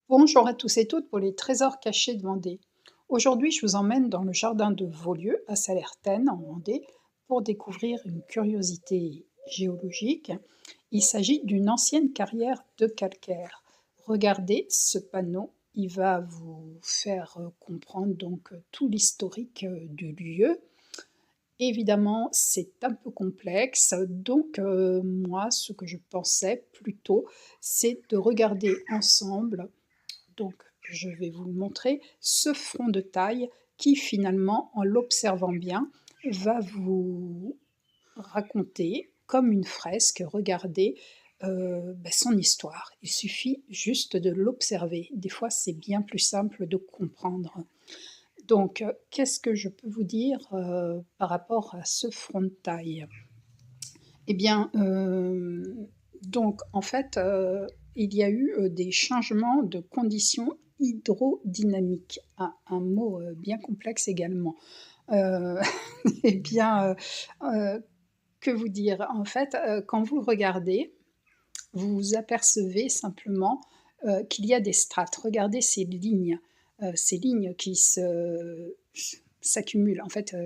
Bonjour à tous et toutes pour les trésors cachés de Vendée. Aujourd'hui, je vous emmène dans le jardin de Vaulieu, à Salertaine, en Vendée, pour découvrir une curiosité géologique. Il s'agit d'une ancienne carrière de calcaire. Regardez ce panneau, il va vous faire comprendre tout l'historique du lieu. Évidemment, c'est un peu complexe, moi, ce que je pensais plutôt, c'est de regarder ensemble donc, je vais vous montrer ce front de taille qui finalement, en l'observant bien, va vous raconter comme une fresque, regardez son histoire. Il suffit juste de l'observer. Des fois, c'est bien plus simple de comprendre. Donc, qu'est-ce que je peux vous dire par rapport à ce front de taille? Eh bien, en fait, il y a eu, des changements de conditions hydrodynamiques. Ah, un mot, bien complexe également. Heu, eh bien, que vous dire? En fait, quand vous le regardez, vous apercevez simplement, qu'il y a des strates. Regardez ces lignes qui s'accumulent. En fait,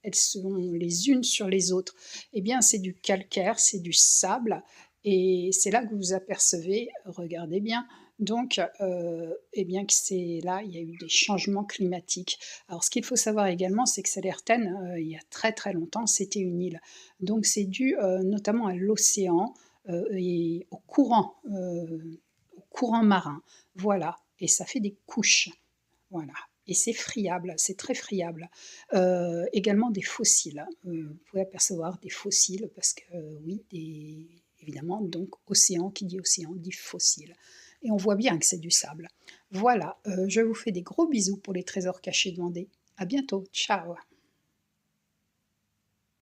elles sont les unes sur les autres. Eh bien, c'est du calcaire, c'est du sable et c'est là que vous apercevez, regardez bien, eh bien que c'est là, il y a eu des changements climatiques. Alors ce qu'il faut savoir également, c'est que Salertaine, il y a très, très longtemps, c'était une île. Donc c'est dû, notamment à l'océan, et au courant marin. Voilà, et ça fait des couches. Voilà, et c'est friable, c'est très friable. Également des fossiles, vous pouvez apercevoir des fossiles parce que, oui, évidemment, donc océan, qui dit océan dit fossile et on voit bien que c'est du sable. Voilà, je vous fais des gros bisous pour les trésors cachés de Vendée. À bientôt, ciao!